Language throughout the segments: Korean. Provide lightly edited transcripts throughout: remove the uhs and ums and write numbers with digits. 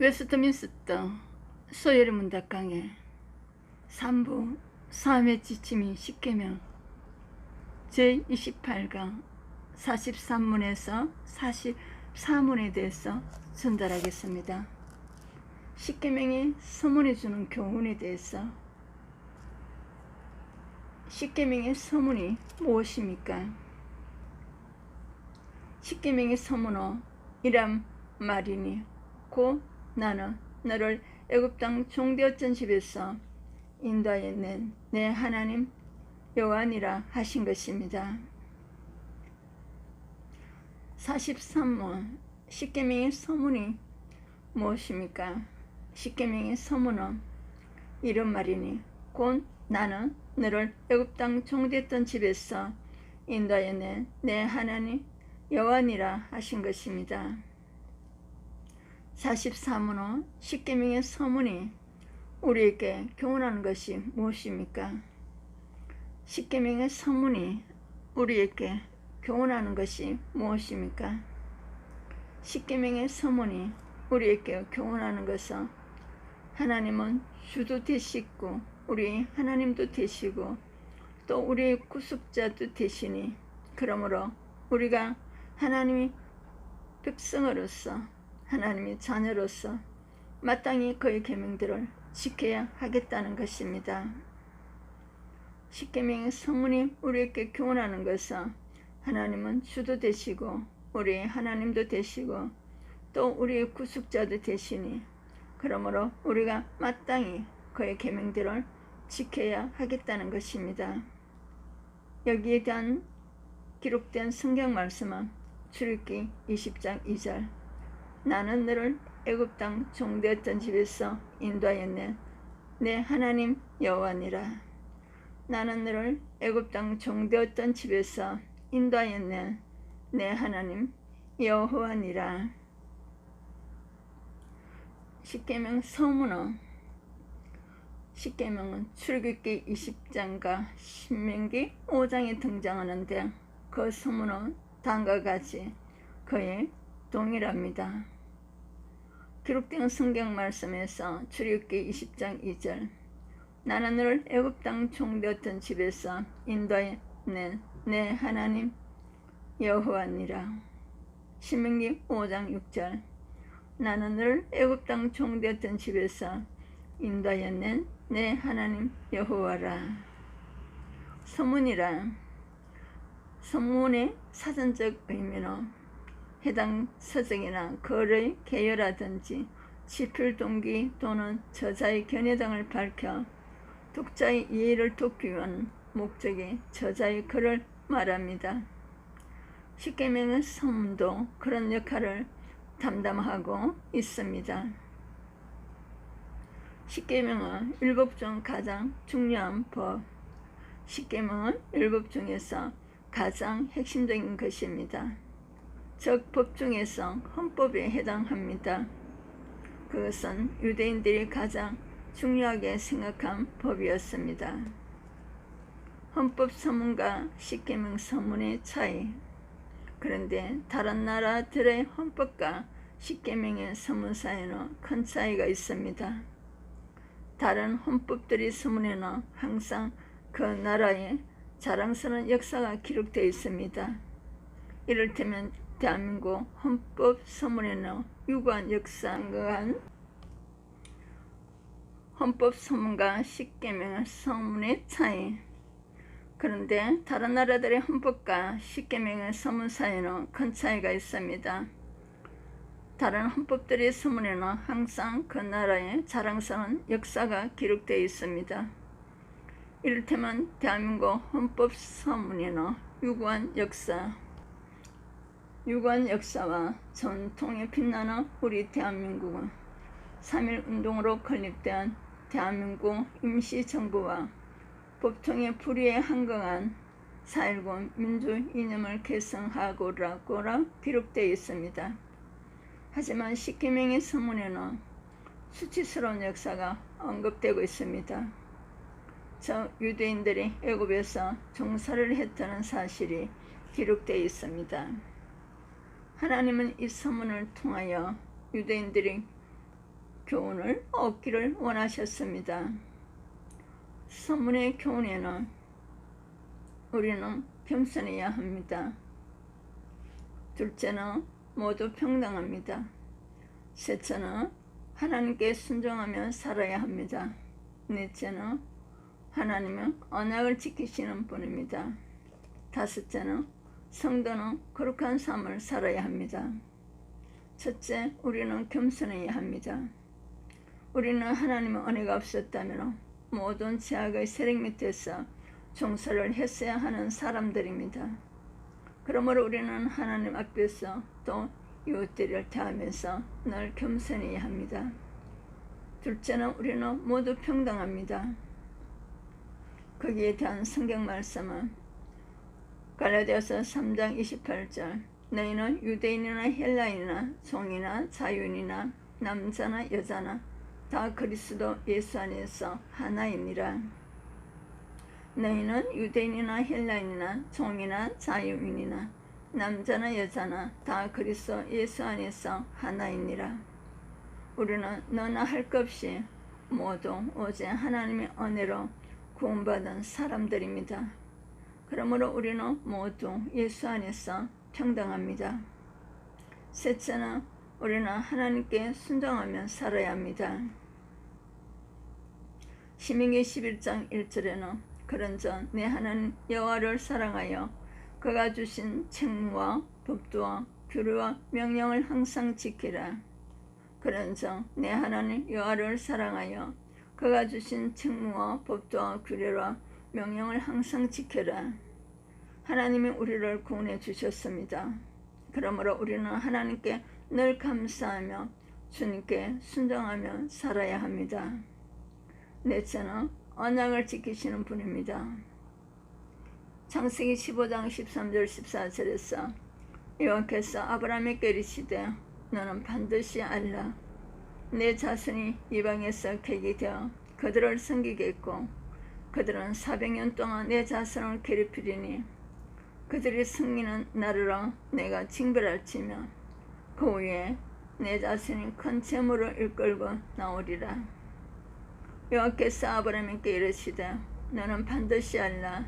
웨스트민스터 소열의 문답강의 3부 삶의 지침이 10계명 제28강 43문에서 44문에 대해서 전달하겠습니다. 10계명이 서문이 주는 교훈에 대해서 10계명의 서문이 무엇입니까? 10계명의 서문은 이란 말이니 곧 나는 너를 애굽 땅 종되었던 집에서 인도하여 낸 내 하나님 여호와니라 하신 것입니다. 43문 10계명의 서문이 무엇입니까? 10계명의 서문은 이런 말이니 곧 나는 너를 애굽 땅 종되었던 집에서 인도하여 낸 내 하나님 여호와니라 하신 것입니다. 44문은 10계명의 서문이 우리에게 교훈하는 것이 무엇입니까? 10계명의 서문이 우리에게 교훈하는 것이 무엇입니까? 10계명의 서문이 우리에게 교훈하는 것은 하나님은 주도 되시고 우리 하나님도 되시고 또 우리의 구속자도 되시니 그러므로 우리가 하나님의 백성으로서 하나님의 자녀로서 마땅히 그의 계명들을 지켜야 하겠다는 것입니다. 10계명의 서문이 우리에게 교훈하는 것은 하나님은 주도 되시고 우리의 하나님도 되시고 또 우리의 구속자도 되시니 그러므로 우리가 마땅히 그의 계명들을 지켜야 하겠다는 것입니다. 여기에 대한 기록된 성경 말씀은 출애굽기 20장 2절 나는 너를 애굽 땅 종되었던 집에서 인도하여 낸 내 하나님 여호와니라. 나는 너를 애굽 땅 종되었던 집에서 인도하여 낸 내 하나님 여호와니라. 10계명 서문은 10계명은 출애굽기 20장과 신명기 5장에 등장하는데 그 서문은 다음과 같이 거의 동일합니다. 기록된 성경 말씀에서 출애굽기 20장 2절 나는 너를 애굽 땅 종되었던 집에서 인도하여 낸 내 하나님 여호와니라. 신명기 5장 6절 나는 너를 애굽 땅 종되었던 집에서 인도하여 낸 내 하나님 여호와라. 서문이란 서문의 사전적 의미는 해당 서적이나 글의 개요라든지 집필 동기 또는 저자의 견해 등을 밝혀 독자의 이해를 돕기 위한 목적의 저자의 글을 말합니다. 10계명의 서문도 그런 역할을 담당하고 있습니다. 10계명은 율법 중 가장 중요한 법. 10계명은 율법 중에서 가장 핵심적인 것입니다. 즉 법 중에서 헌법에 해당합니다. 그것은 유대인들이 가장 중요하게 생각한 법이었습니다. 헌법 서문과 10계명 서문의 차이. 그런데 다른 나라들의 헌법과 10계명의 서문 사이에는 큰 차이가 있습니다. 다른 헌법들의 서문에는 항상 그 나라의 자랑스러운 역사가 기록되어 있습니다. 이를테면 대한민국 헌법 서문에는 유구한 역사한 헌법 서문과 10계명 서문의 차이. 그런데 다른 나라들의 헌법과 10계명의 서문 사이에는 큰 차이가 있습니다. 다른 헌법들의 서문에는 항상 그 나라의 자랑스러운 역사가 기록되어 있습니다. 이를테면 대한민국 헌법 서문에는 유구한 역사와 전통에 빛나는 우리 대한민국은 3.1 운동으로 건립된 대한민국 임시정부와 법통의 불의에 항거한 4.19 민주 이념을 계승하고라고 기록되어 있습니다. 하지만 10계명의 서문에는 수치스러운 역사가 언급되고 있습니다. 저 유대인들이 애굽에서 종살이를 했다는 사실이 기록되어 있습니다. 하나님은 이 서문을 통하여 유대인들이 교훈을 얻기를 원하셨습니다. 서문의 교훈에는 우리는 겸손해야 합니다. 둘째는 모두 평등합니다. 셋째는 하나님께 순종하며 살아야 합니다. 넷째는 하나님은 언약을 지키시는 분입니다. 다섯째는 성도는 거룩한 삶을 살아야 합니다. 첫째, 우리는 겸손해야 합니다. 우리는 하나님의 은혜가 없었다면 모든 죄악의 세력 밑에서 종살이를 했어야 하는 사람들입니다. 그러므로 우리는 하나님 앞에서 또 이웃들을 대하면서 늘 겸손해야 합니다. 둘째는 우리는 모두 평등합니다. 거기에 대한 성경 말씀은 갈라디아서 3장 28절 너희는 유대인이나 헬라인이나 종이나 자유인이나 남자나 여자나 다 그리스도 예수 안에서 하나이니라. 너희는 유대인이나 헬라인이나 종이나 자유인이나 남자나 여자나 다 그리스도 예수 안에서 하나이니라. 우리는 너나 할 것 없이 모두 오직 하나님의 은혜로 구원받은 사람들입니다. 그러므로 우리는 모두 예수 안에서 평등합니다. 셋째는 우리는 하나님께 순종하며 살아야 합니다. 신명기 11장 1절에는 그런즉 내 하나님 여호와를 사랑하여 그가 주신 책무와 법도와 규례와 명령을 항상 지키라. 그런즉 내 하나님 여호와를 사랑하여 그가 주신 책무와 법도와 규례와 명령을 항상 지켜라. 하나님이 우리를 구원해 주셨습니다. 그러므로 우리는 하나님께 늘 감사하며 주님께 순종하며 살아야 합니다. 넷째는 언약을 지키시는 분입니다. 창세기 15장 13절 14절에서 여호와께서 아브라함에게 이르시되 너는 반드시 알라. 내 자손이 이방에서 객이 되어 그들을 섬기겠고 그들은 400년 동안 내 자손을 괴롭히리니 그들이 섬기는 나르러 내가 징벌할지며 그 후에 내 자손이 큰 재물을 일끌고 나오리라. 여호와께서 아브라함에게 이르시되 너는 반드시 알라.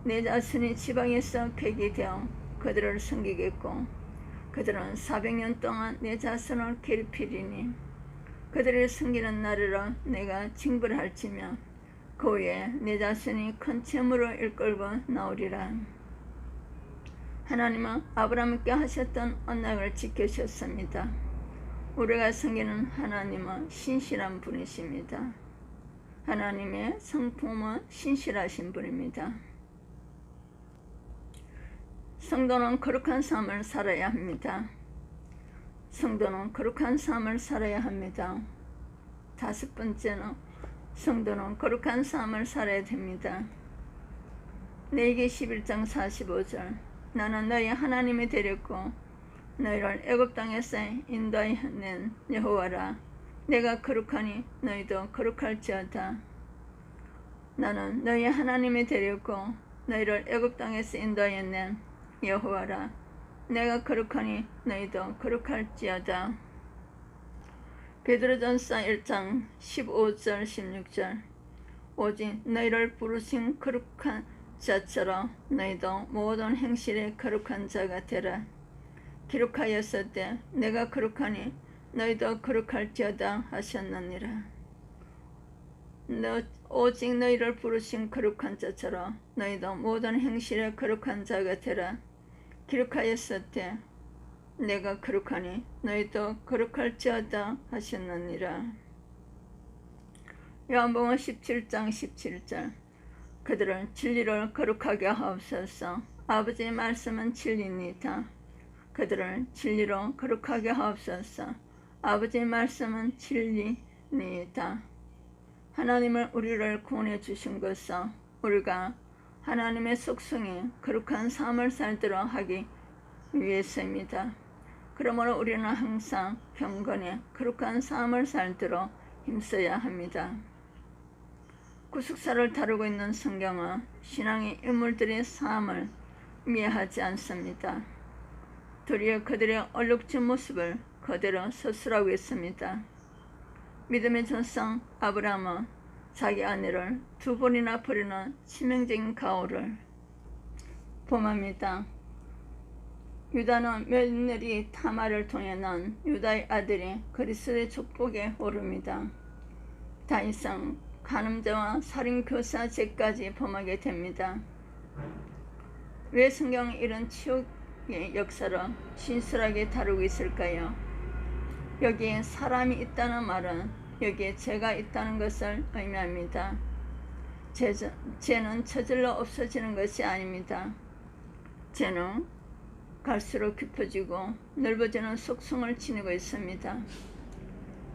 내 자손이 지방에서 객이 되어 그들을 섬기겠고 그들은 400년 동안 내 자손을 괴롭히리니 그들을 섬기는 나르러 내가 징벌할지며 그 후에 내 자손이 큰 재물을 일끌고 나오리라. 하나님은 아브라함께 하셨던 언약을 지키셨습니다. 우리가 섬기는 하나님은 신실한 분이십니다. 하나님의 성품은 신실하신 분입니다. 성도는 거룩한 삶을 살아야 합니다. 성도는 거룩한 삶을 살아야 합니다. 다섯 번째는 성도는 거룩한 삶을 살아야 됩니다. 레위기 11장 45절 나는 너희 하나님이 되렸고 너희를 애굽 땅에서 인도하여 낸 여호와라. 내가 거룩하니 너희도 거룩할지어다. 나는 너희 하나님이 되렸고 너희를 애굽 땅에서 인도하여 낸 여호와라. 내가 거룩하니 너희도 거룩할지어다. 베드로전서 1장 15절 16절 오직 너희를 부르신 거룩한 자처럼 너희도 모든 행실에 거룩한 자가 되라. 기록하였을 때 내가 거룩하니 너희도 거룩할지어다 하셨느니라. 오직 너희를 부르신 거룩한 자처럼 너희도 모든 행실에 거룩한 자가 되라. 기록하였을 때 내가 거룩하니 너희도 거룩할지어다 하셨느니라. 요한복음 17장 17절 그들은 진리를 거룩하게 하옵소서. 아버지의 말씀은 진리니이다. 그들을 진리로 거룩하게 하옵소서. 아버지의 말씀은 진리니이다. 하나님을 우리를 구원해 주신 것은 우리가 하나님의 속성에 거룩한 삶을 살도록 하기 위해서입니다. 그러므로 우리는 항상 경건에 거룩한 삶을 살도록 힘써야 합니다. 구속사를 다루고 있는 성경은 신앙의 인물들의 삶을 미화하지 않습니다. 도리어 그들의 얼룩진 모습을 그대로 서술하고 있습니다. 믿음의 조상 아브라함은 자기 아내를 두 번이나 버리는 치명적인 가오를 범합니다. 유다는 며느리 타마를 통해 난 유다의 아들이 그리스도의 축복에 오릅니다. 더 이상 간음죄와 살인교사죄까지 범하게 됩니다. 왜 성경은 이런 치욕의 역사를 진실하게 다루고 있을까요? 여기에 사람이 있다는 말은 여기에 죄가 있다는 것을 의미합니다. 죄는 저절로 없어지는 것이 아닙니다. 죄는 갈수록 깊어지고 넓어지는 속성을 지니고 있습니다.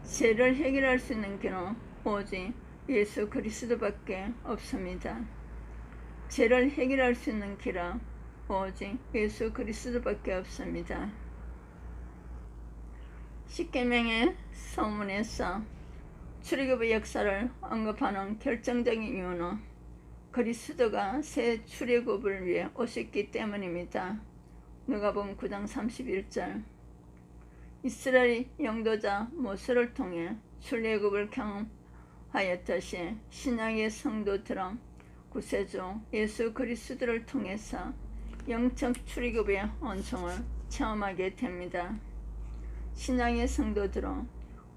죄를 해결할 수 있는 길은 오직 예수 그리스도밖에 없습니다. 죄를 해결할 수 있는 길은 오직 예수 그리스도밖에 없습니다. 십계명의 서문에서 출애굽의 역사를 언급하는 결정적인 이유는 그리스도가 새 출애굽을 위해 오셨기 때문입니다. 누가복음 9장 31절. 이스라엘 영도자 모세를 통해 출애굽을 경험하였듯이 신약의 성도들은 구세주 예수 그리스도를 통해서 영적 출애굽의 은총을 체험하게 됩니다. 신약의 성도들은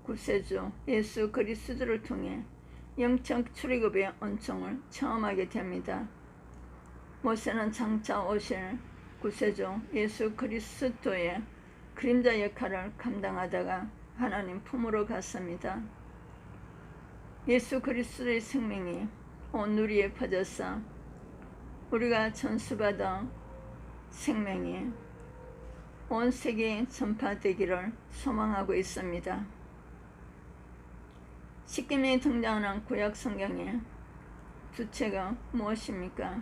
구세주 예수 그리스도를 통해 영적 출애굽의 은총을 체험하게 됩니다. 모세는 장차 오실 구세주 예수 그리스도의 그림자 역할을 감당하다가 하나님 품으로 갔습니다. 예수 그리스도의 생명이 온 누리에 퍼져서 우리가 전수받은 생명이 온 세계에 전파되기를 소망하고 있습니다. 십계명이 등장하는 구약 성경의 주체가 무엇입니까?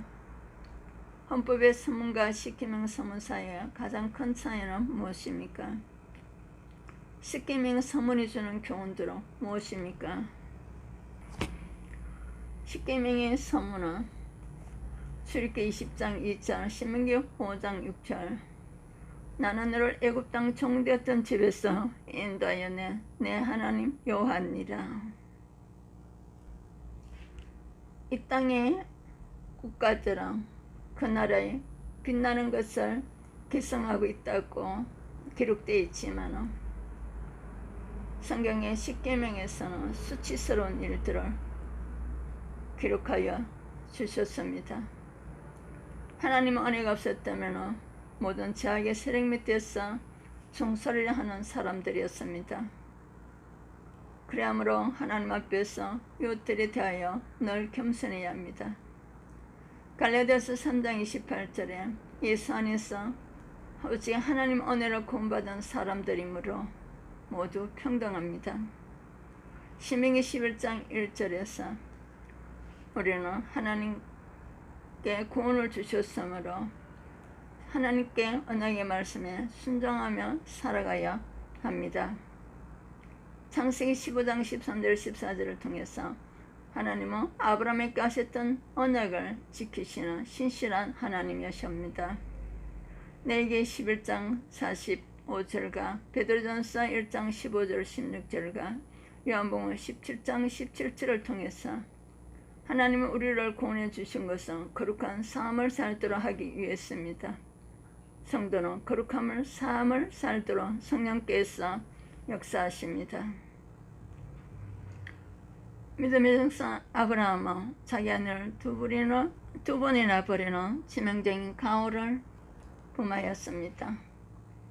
헌법의 서문과 십계명 서문 사이의 가장 큰 차이는 무엇입니까? 십계명 서문이 주는 교훈들은 무엇입니까? 십계명의 서문은 출애굽기 20장 2절, 신명기 5장 6절. 나는 너를 애굽 땅 종되었던 집에서 인도하여 내 하나님 여호와니라. 이 땅의 국가들은 그 나라에 빛나는 것을 기성하고 있다고 기록되어 있지만 성경의 십계명에서는 수치스러운 일들을 기록하여 주셨습니다. 하나님의 은혜가 없었다면 모든 죄악의 세력 밑에서 종살이를 하는 사람들이었습니다. 그러므로 하나님 앞에서 이웃들에 대하여 늘 겸손해야 합니다. 갈라디아서 3장 28절에 예수 안에서 오직 하나님 은혜로 구원받은 사람들이므로 모두 평등합니다. 신명기 11장 1절에서 우리는 하나님께 구원을 주셨으므로 하나님께 언약의 말씀에 순종하며 살아가야 합니다. 창세기 15장 13절 14절을 통해서 하나님은 아브라함에게 하셨던 언약을 지키시는 신실한 하나님이십니다. 내게 11장 45절과 베드로전서 1장 15절 16절과 요한복음 17장 17절을 통해서 하나님은 우리를 구원해 주신 것은 거룩한 삶을 살도록 하기 위해서입니다. 성도는 거룩함을 삶을 살도록 성령께서 역사하십니다. 믿음의 정상 아브라함은 자기 아내를 두 번이나 버리는 치명적인 가오를 범하였습니다.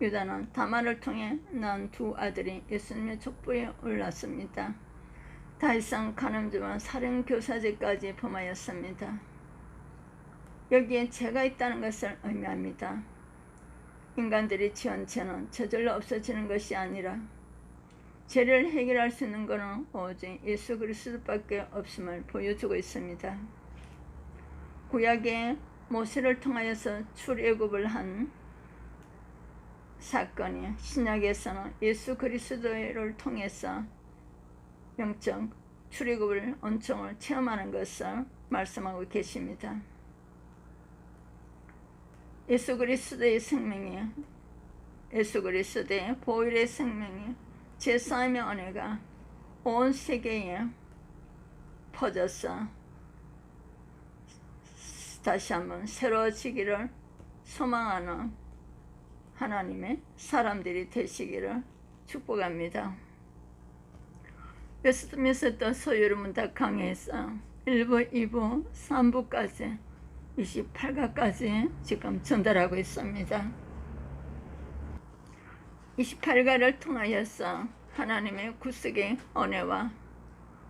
유다는 다말을 통해 낳은 두 아들이 예수님의 족보에 올랐습니다. 더 이상 간음죄와 살인교사죄까지 범하였습니다. 여기에 죄가 있다는 것을 의미합니다. 인간들이 지은 죄는 저절로 없어지는 것이 아니라 죄를 해결할 수 있는 것은 오직 예수 그리스도밖에 없음을 보여주고 있습니다. 구약의 모세를 통하여서 출애굽을 한 사건이 신약에서는 예수 그리스도를 통해서 영적 출애굽을 은총을 체험하는 것을 말씀하고 계십니다. 예수 그리스도의 생명이 예수 그리스도의 보혈의 생명이 제 삶의 은혜가 온 세계에 퍼져서 다시 한번 새로워지기를 소망하는 하나님의 사람들이 되시기를 축복합니다. 웨스트민스터 소유리 문답 강의에서 1부, 2부, 3부까지 28가까지 지금 전달하고 있습니다. 28가를 통하여서 하나님의 구속의 은혜와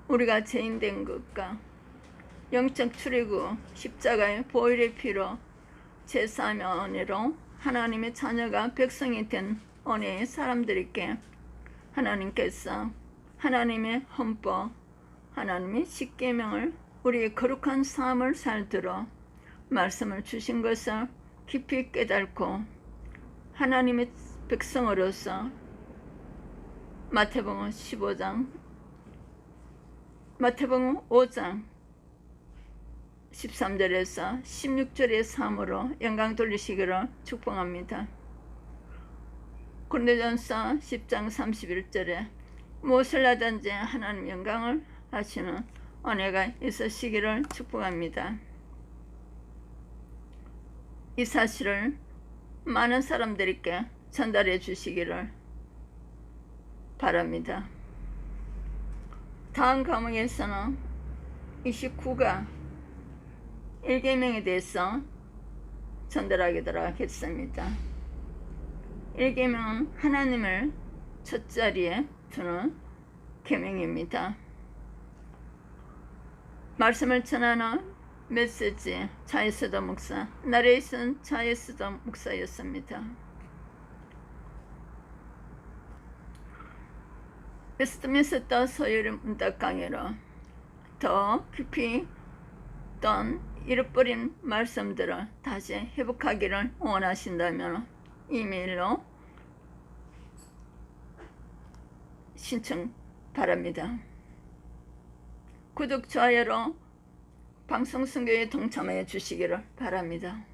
우리가 죄인된 것과 영적 출애굽 십자가의 보혈의 피로 제사하며 은혜로 하나님의 자녀가 백성이 된 은혜의 사람들에게 하나님께서 하나님의 헌법, 하나님의 십계명을 우리의 거룩한 삶을 살도록 말씀을 주신 것을 깊이 깨닫고 하나님의 백성으로서 마태복음 5장 13절에서 16절의 삶으로 영광 돌리시기를 축복합니다. 고린도전서 10장 31절에 무엇을 하든지 하나님 영광을 하시는 은혜가 있으시기를 축복합니다. 이 사실을 많은 사람들에게 전달해 주시기를 바랍니다. 다음 과목에서는 29가 1계명에 대해서 전달하도록 하겠습니다. 1계명은 하나님을 첫자리에 두는 계명입니다. 말씀을 전하는 메시지 차에스더 목사, 나레이션 차에스더 목사였습니다. 웨스트민스터 소유리 문답 강의로 더 깊이 어떤 잃어버린 말씀들을 다시 회복하기를 원하신다면 이메일로 신청 바랍니다. 구독, 좋아요로 방송 선교에 동참해 주시기를 바랍니다.